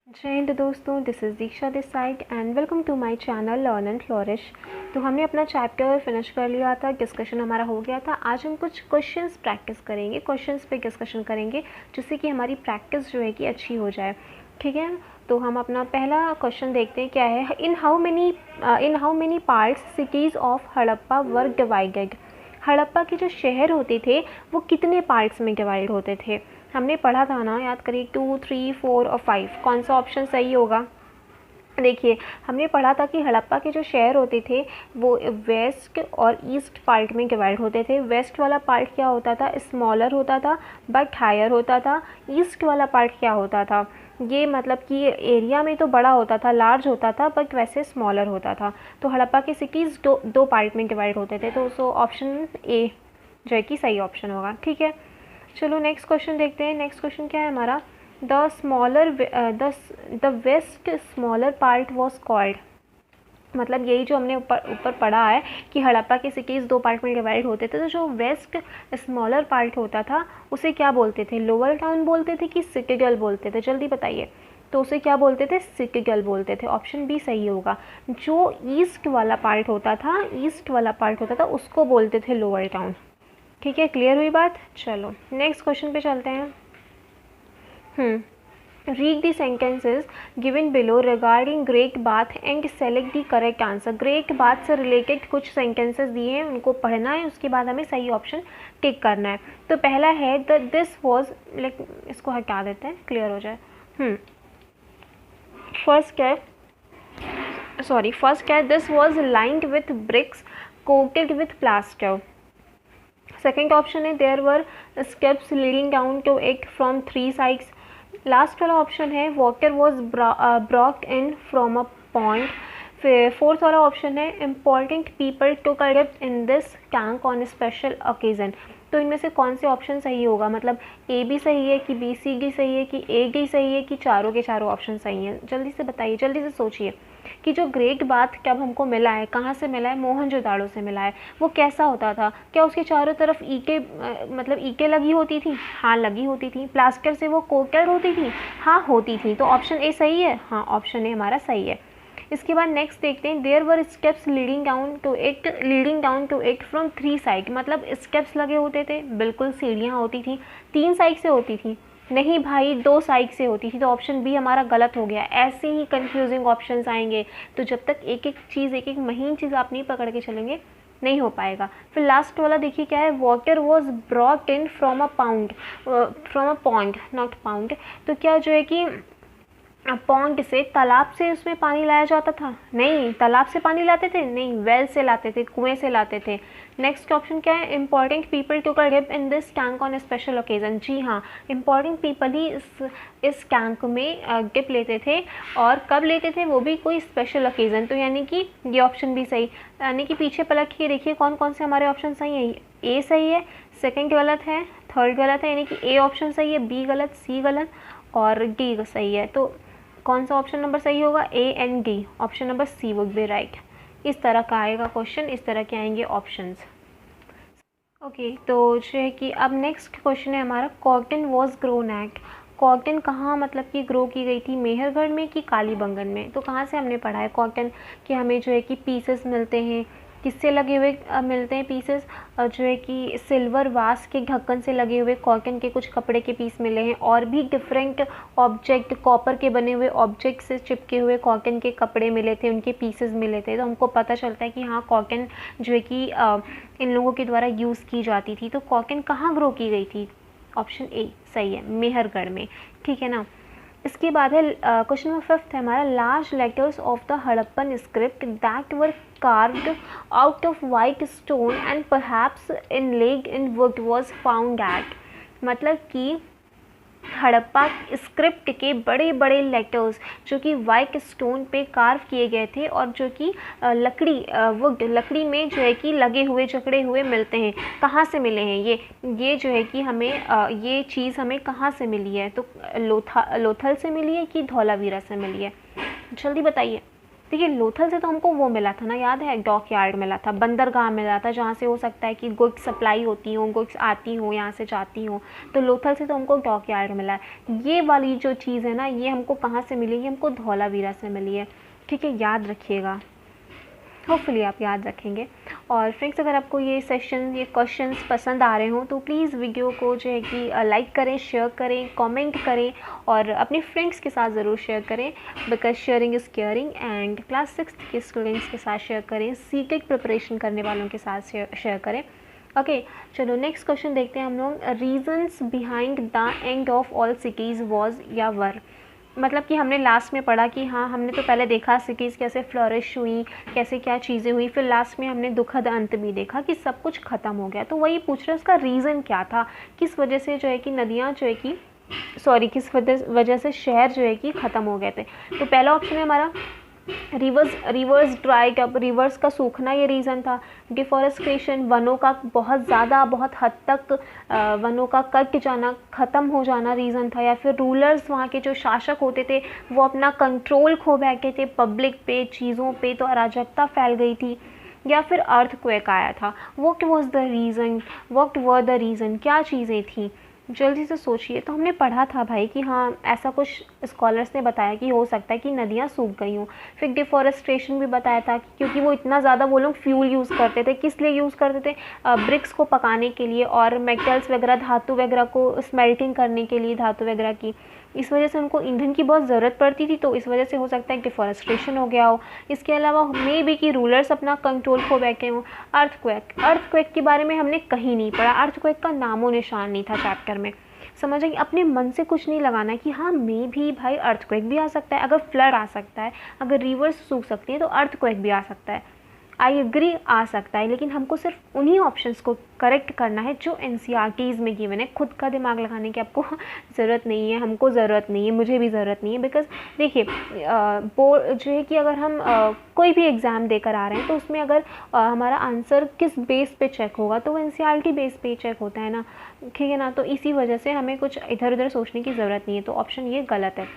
जय हिंद दोस्तों, this is Diksha this side and welcome to my channel learn and flourish. तो हमने अपना चैप्टर फिनिश कर लिया था, डिस्कशन हमारा हो गया था। आज हम कुछ क्वेश्चंस प्रैक्टिस करेंगे, क्वेश्चंस पे डिस्कशन करेंगे जिससे कि हमारी प्रैक्टिस जो है कि अच्छी हो जाए। ठीक है, तो हम अपना पहला क्वेश्चन देखते हैं क्या है। In how many parts cities of Harappa were divided. Harappa के जो शहर होते थे वो कितने पार्ट्स में डिवाइड होते थे। हमने पढ़ा था ना, याद करिए 2, 3, 4 और 5, कौन सा ऑप्शन सही होगा। देखिए, हमने पढ़ा था कि हड़प्पा के जो शहर होते थे वो वेस्ट और ईस्ट पार्ट में डिवाइड होते थे। वेस्ट वाला पार्ट क्या होता था, स्मॉलर होता था बट हायर होता था। ईस्ट वाला पार्ट क्या होता था, ये मतलब कि एरिया में तो बड़ा होता था, लार्ज होता था बट वैसे स्मॉलर होता था। तो हड़प्पा की सिटीज़ दो पार्ट में डिवाइड होते थे, तो ऑप्शन ए जो है कि सही ऑप्शन होगा। ठीक है, चलो नेक्स्ट क्वेश्चन देखते हैं। नेक्स्ट क्वेश्चन क्या है हमारा, the west smaller part was called. मतलब यही जो हमने ऊपर पढ़ा है कि हड़प्पा की सिटीज़ दो पार्ट में डिवाइड होते थे, तो जो वेस्ट स्मॉलर पार्ट होता था उसे क्या बोलते थे, लोअर टाउन बोलते थे कि सिटीगल बोलते थे, जल्दी बताइए। तो उसे क्या बोलते थे, सिटीगल बोलते थे। ऑप्शन बी सही होगा। जो ईस्ट वाला पार्ट होता था उसको बोलते थे लोअर टाउन। ठीक है, क्लियर हुई बात। चलो नेक्स्ट क्वेश्चन पे चलते हैं। Read the sentences given below regarding great bath and select the correct answer. Great bath से रिलेटेड कुछ सेंटेंसेस दिए हैं, उनको पढ़ना है, उसके बाद हमें सही ऑप्शन टिक करना है। तो पहला है दिस वॉज, लाइक इसको हटा देते हैं, क्लियर हो जाए। फर्स्ट है this was lined with bricks coated with plaster. Second option है there were steps leading down to it from 3 sides. Last वाला ऑप्शन है water was brought in from a pond. फिर फोर्थ वाला option है important people took a dip in this tank on special occasion. तो इनमें से कौन से ऑप्शन सही होगा, मतलब ए भी सही है कि बी सी डी सही है कि ए डी सही है कि चारों के चारों ऑप्शन सही हैं। जल्दी से बताइए, जल्दी से सोचिए कि जो ग्रेट बाथ कब हमको मिला है, कहाँ से मिला है, मोहनजोदाड़ो से मिला है। वो कैसा होता था, क्या उसके चारों तरफ मतलब ईंटें लगी होती थी। हाँ लगी होती थी। प्लास्टर से वो कोटेड होती थी। हाँ होती थी। तो ऑप्शन ए सही है। हाँ ऑप्शन ए हमारा सही है। इसके बाद नेक्स्ट देखते हैं, there were steps leading down to it from 3 side. मतलब स्टेप्स लगे होते थे, बिल्कुल सीढ़ियाँ होती थी। 3 साइड से होती थी, नहीं भाई 2 साइड से होती थी। तो ऑप्शन बी हमारा गलत हो गया। ऐसे ही कंफ्यूजिंग ऑप्शंस आएंगे, तो जब तक एक एक महीन चीज़ आप नहीं पकड़ के चलेंगे नहीं हो पाएगा। फिर लास्ट वाला देखिए क्या है, water was brought in from a pond not pound. तो क्या जो है कि पॉन्ड से, तालाब से उसमें पानी लाया जाता था? नहीं। तालाब से पानी लाते थे? नहीं, वेल से लाते थे, कुएं से लाते थे। नेक्स्ट ऑप्शन क्या है, important people took a dip in this tank on special occasion. जी हाँ, इंपॉर्टेंट पीपल ही इस टैंक में डिप लेते थे, और कब लेते थे, वो भी कोई स्पेशल ओकेजन। तो यानी कि ये ऑप्शन भी सही। यानी कि पीछे पलट के देखिए कौन कौन से हमारे ऑप्शन सही हैं। ए सही है, सेकेंड गलत है, थर्ड गलत है, यानी कि ए ऑप्शन सही है, बी गलत, सी गलत और डी सही है। तो कौन सा ऑप्शन नंबर सही होगा, A and D. Option number C would be right. इस तरह का आएगा क्वेश्चन, इस तरह के आएंगे ऑप्शंस। ओके, तो जो है कि अब नेक्स्ट क्वेश्चन है हमारा, cotton was grown at. Cotton कहाँ मतलब कि ग्रो की गई थी, मेहरगढ़ में कि कालीबंगन में। तो कहाँ से हमने पढ़ा है कॉटन कि हमें जो है कि पीसेस मिलते हैं, किससे लगे हुए मिलते हैं पीसेस, जो है कि सिल्वर वास के ढक्कन से लगे हुए कॉटन के कुछ कपड़े के पीस मिले हैं, और भी डिफरेंट ऑब्जेक्ट, कॉपर के बने हुए ऑब्जेक्ट से चिपके हुए कॉटन के कपड़े मिले थे, उनके पीसेस मिले थे। तो हमको पता चलता है कि हाँ कॉटन जो है कि इन लोगों के द्वारा यूज़ की जाती थी। तो कॉटन कहाँ ग्रो की गई थी, ऑप्शन ए सही है, मेहरगढ़ में। ठीक है ना। इसके बाद है क्वेश्चन नंबर 5 है हमारा, large letters of the Harappan script that were carved out of white stone and perhaps inlaid in wood was found at। मतलब कि हड़प्पा स्क्रिप्ट के बड़े बड़े लेटर्स जो कि वाइट स्टोन पे कार्व किए गए थे, और जो कि वुड लकड़ी में जो है कि लगे हुए जकड़े हुए मिलते हैं। कहाँ से मिले हैं ये जो है कि हमें ये चीज़ हमें कहाँ से मिली है, तो लोथल से मिली है कि धौलावीरा से मिली है, जल्दी बताइए। देखिए लोथल से तो हमको वो मिला था ना, याद है, डॉक यार्ड मिला था, बंदरगाह मिला था, जहाँ से हो सकता है कि गुड्स सप्लाई होती हो, गुड्स आती हो, यहाँ से जाती हो। तो लोथल से तो हमको डॉक यार्ड मिला है। ये वाली जो चीज़ है ना, ये हमको कहाँ से मिली? ये हमको धौलावीरा से मिली है। ठीक है, याद रखिएगा, होपफुली आप याद रखेंगे। और फ्रेंड्स, अगर आपको ये सेशन, ये क्वेश्चंस पसंद आ रहे हों तो प्लीज़ वीडियो को जो है कि लाइक करें, शेयर करें, कमेंट करें और अपने फ्रेंड्स के साथ ज़रूर शेयर करें, because sharing is caring. And class 6 के स्टूडेंट्स के साथ शेयर करें, सीटेट प्रिपरेशन करने वालों के साथ शेयर करें। ओके, चलो नेक्स्ट क्वेश्चन देखते हैं हम लोग। Regions behind the end of all cities was या वर। मतलब कि हमने लास्ट में पढ़ा कि हाँ, हमने तो पहले देखा सिटीज़ कैसे फ्लरिश हुई, कैसे क्या चीज़ें हुई, फिर लास्ट में हमने दुखद अंत भी देखा कि सब कुछ ख़त्म हो गया। तो वही पूछ रहे हैं उसका रीज़न क्या था, किस वजह से जो है कि नदियाँ जो है कि किस वजह से शहर जो है कि ख़त्म हो गए थे। तो पहला ऑप्शन है हमारा रिवर्स ड्राइड अप, रिवर्स का सूखना ये रीज़न था। डिफॉरेस्टेशन, वनों का बहुत हद तक वनों का कट जाना, ख़त्म हो जाना रीज़न था। या फिर रूलर्स, वहाँ के जो शासक होते थे वो अपना कंट्रोल खो बैठे थे पब्लिक पे, चीज़ों पे, तो अराजकता फैल गई थी। या फिर अर्थक्वेक आया था। What was the reason, what were the reason, क्या चीज़ें थी, जल्दी से सोचिए। तो हमने पढ़ा था भाई कि हाँ, ऐसा कुछ स्कॉलर्स ने बताया कि हो सकता है कि नदियाँ सूख गई हों। फिर डिफॉरेस्टेशन भी बताया था क्योंकि वो इतना ज़्यादा वो लोग फ्यूल यूज़ करते थे। किस लिए यूज़ करते थे? ब्रिक्स को पकाने के लिए और मेटल्स वगैरह, धातु वगैरह को स्मेल्टिंग करने के लिए, धातु वगैरह की। इस वजह से उनको ईंधन की बहुत ज़रूरत पड़ती थी, तो इस वजह से हो सकता है डिफॉरेस्टेशन हो गया हो। इसके अलावा मे बी कि रूलर्स अपना कंट्रोल खो बैठे हों। अर्थक्वेक के बारे में हमने कहीं नहीं पढ़ा, अर्थक्वेक का नामो निशान नहीं था चैप्टर में। समझेंगे, अपने मन से कुछ नहीं लगाना है कि हाँ, मे भी भाई अर्थक्वेक भी आ सकता है, अगर फ्लड आ सकता है, अगर रिवर्स सूख सकती है तो अर्थक्वेक भी आ सकता है। आई एग्री, आ सकता है, लेकिन हमको सिर्फ उन्हीं ऑप्शंस को करेक्ट करना है जो एनसीईआरटीज़ में गिवन है। खुद का दिमाग लगाने की आपको ज़रूरत नहीं है, हमको ज़रूरत नहीं है, मुझे भी ज़रूरत नहीं है। बिकॉज देखिए, बोर्ड जो है कि अगर हम कोई भी एग्ज़ाम देकर आ रहे हैं तो उसमें अगर हमारा आंसर किस बेस पे चेक होगा, तो वो एनसीईआरटी बेस पे चेक होता है ना, ठीक है ना। तो इसी वजह से हमें कुछ इधर उधर सोचने की ज़रूरत नहीं है। तो ऑप्शन ये गलत है।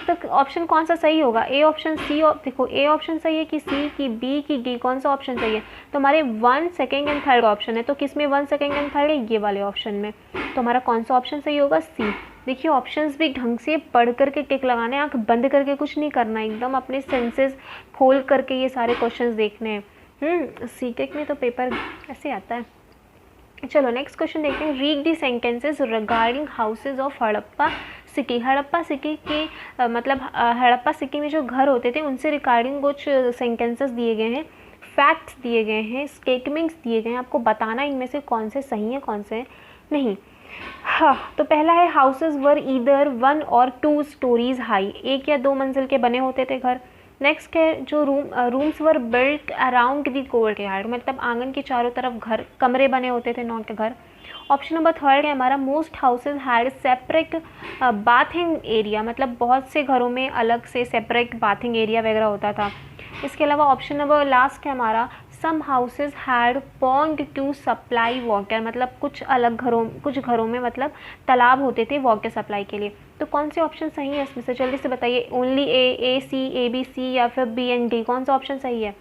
तो ऑप्शन कौन सा सही होगा? ए ऑप्शन, सी। देखो, ए ऑप्शन सही है कि सी की, बी की, डी, कौन सा ऑप्शन सही है? तो हमारे 1, 2 एंड 3 ऑप्शन है। तो किस में 1, 2 एंड 3 है? ये वाले ऑप्शन में। तो हमारा कौन सा ऑप्शन सही होगा? सी। देखिए, ऑप्शंस भी ढंग से पढ़ करके टिक लगाने, आँख बंद करके कुछ नहीं करना, एकदम अपने सेंसेस खोल करके ये सारे क्वेश्चंस देखने हैं। सीटेट में तो पेपर ऐसे आता है। चलो नेक्स्ट क्वेश्चन देखते हैं। Read the sentences regarding houses of Harappa city. Harappa city के मतलब हड़प्पा सिटी में जो घर होते थे उनसे रिगार्डिंग कुछ सेंटेंसेस दिए गए हैं, फैक्ट्स दिए गए हैं, स्टेटमेंट्स दिए गए हैं। आपको बताना इनमें से कौन से सही हैं, कौन से नहीं। हाँ, तो पहला है हाउसेज वर ईदर 1 और 2 स्टोरीज हाई, 1 या 2 मंजिल के बने होते थे घर। नेक्स्ट है जो rooms were built around the court yard, मतलब आंगन के चारों तरफ घर, कमरे बने होते थे, नॉट घर। ऑप्शन नंबर 3 है हमारा most houses had separate bathing area, मतलब बहुत से घरों में अलग से सेपरेट बाथिंग एरिया वगैरह होता था। इसके अलावा ऑप्शन नंबर लास्ट है हमारा some houses had pond to supply water, मतलब कुछ घरों में मतलब तालाब होते थे वाटर सप्लाई के लिए। तो कौन से ऑप्शन सही है इसमें से? जल्दी से बताइए। ओनली ए, सी, ए, बी, सी या फिर बी एंड डी, कौन सा ऑप्शन सही है?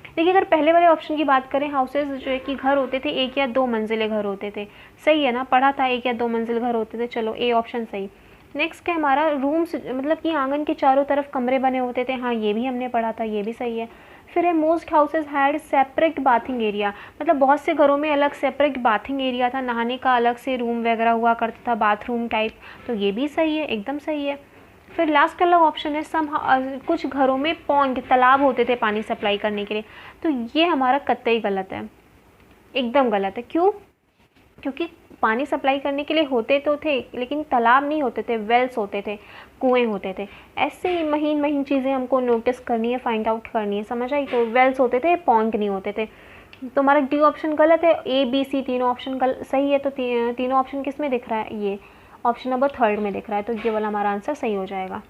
देखिए, अगर पहले वाले ऑप्शन की बात करें, हाउसेज जो है कि घर होते थे, 1 या 2 मंजिले घर होते थे, सही है ना, पढ़ा था 1 या 2 मंजिल घर होते थे। चलो, ए ऑप्शन सही। नेक्स्ट है हमारा रूम्स, मतलब कि आंगन के चारों तरफ कमरे बने होते थे, हाँ ये भी हमने पढ़ा था, ये भी सही है। फिर है most houses had separate bathing area, मतलब बहुत से घरों में अलग सेपरेट बाथिंग एरिया था, नहाने का अलग से रूम वगैरह हुआ करता था, बाथरूम टाइप, तो ये भी सही है, एकदम सही है। फिर लास्ट वाला ऑप्शन है कुछ घरों में पॉन्ड, तालाब होते थे पानी सप्लाई करने के लिए, तो ये हमारा कतई गलत है, एकदम गलत है। क्यों? क्योंकि पानी सप्लाई करने के लिए होते तो थे, लेकिन तालाब नहीं होते थे, वेल्स होते थे, कुएं होते थे। ऐसे ही महीन महीन चीज़ें हमको नोटिस करनी है, फाइंड आउट करनी है, समझ आई? तो वेल्स होते थे, पॉन्ड नहीं होते थे। तो हमारा डी ऑप्शन गलत है। ए, बी, सी तीनों ऑप्शन सही है। तो तीनों ऑप्शन किस में दिख रहा है? ये ऑप्शन नंबर 3 में दिख रहा है, तो ये वाला हमारा आंसर सही हो जाएगा।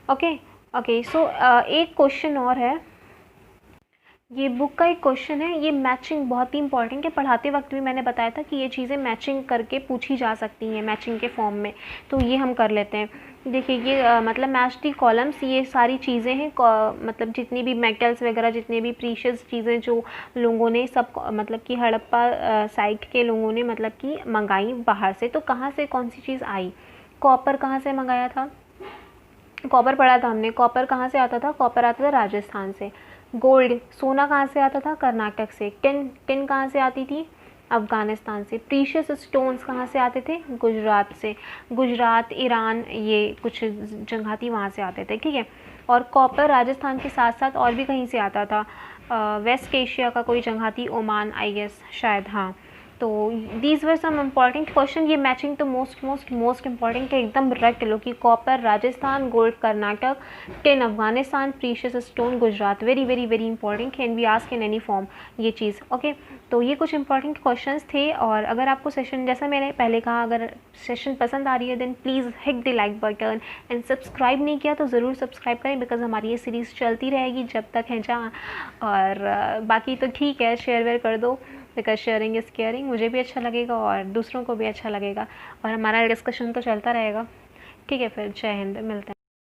ओके, सो एक क्वेश्चन और है, ये बुक का एक क्वेश्चन है, ये मैचिंग बहुत ही इंपॉर्टेंट है। पढ़ाते वक्त भी मैंने बताया था कि ये चीज़ें मैचिंग करके पूछी जा सकती हैं, मैचिंग के फॉर्म में, तो ये हम कर लेते हैं। देखिए ये मतलब मैच दी कॉलम्स, ये सारी चीज़ें हैं, मतलब जितनी भी मेटल्स वगैरह, जितने भी प्रीशियस चीज़ें जो लोगों ने सब मतलब कि हड़प्पा साइट के लोगों ने मतलब कि मंगाई बाहर से। तो कहाँ से कौन सी चीज़ आई? कॉपर कहाँ से मंगाया था? कॉपर पढ़ा था हमने, कॉपर कहाँ से आता था? कॉपर आता था राजस्थान से। गोल्ड, सोना कहाँ से आता था? कर्नाटक से। टिन, टिन कहाँ से आती थी? अफ़गानिस्तान से। प्रीशियस स्टोन्स कहाँ से आते थे? गुजरात से। गुजरात, ईरान, ये कुछ जगह थी वहाँ से आते थे, ठीक है। और कॉपर राजस्थान के साथ साथ और भी कहीं से आता था, वेस्ट एशिया का कोई जगह थी, ओमान आई गेस, शायद, हाँ। तो these were some important question. ये मैचिंग तो मोस्ट इम्पॉर्टेंट है, एकदम रट लो कि copper Rajasthan, gold Karnataka, tin Afghanistan, precious stone Gujarat. Very very very important, can be ask in any form ये चीज़, ओके। तो ये कुछ इंपॉर्टेंट क्वेश्चंस थे। और अगर आपको सेशन, जैसा मैंने पहले कहा, अगर सेशन पसंद आ रही है then please hit the like button, and subscribe नहीं किया तो ज़रूर सब्सक्राइब करें, बिकॉज हमारी ये सीरीज़ चलती रहेगी जब तक है जहाँ। और बाकी तो ठीक है, शेयर वेयर कर दो, बिकॉज शेयरिंग इज़ केयरिंग। मुझे भी अच्छा लगेगा और दूसरों को भी अच्छा लगेगा, और हमारा डिस्कशन तो चलता रहेगा, ठीक है। फिर जय हिंद, मिलते हैं।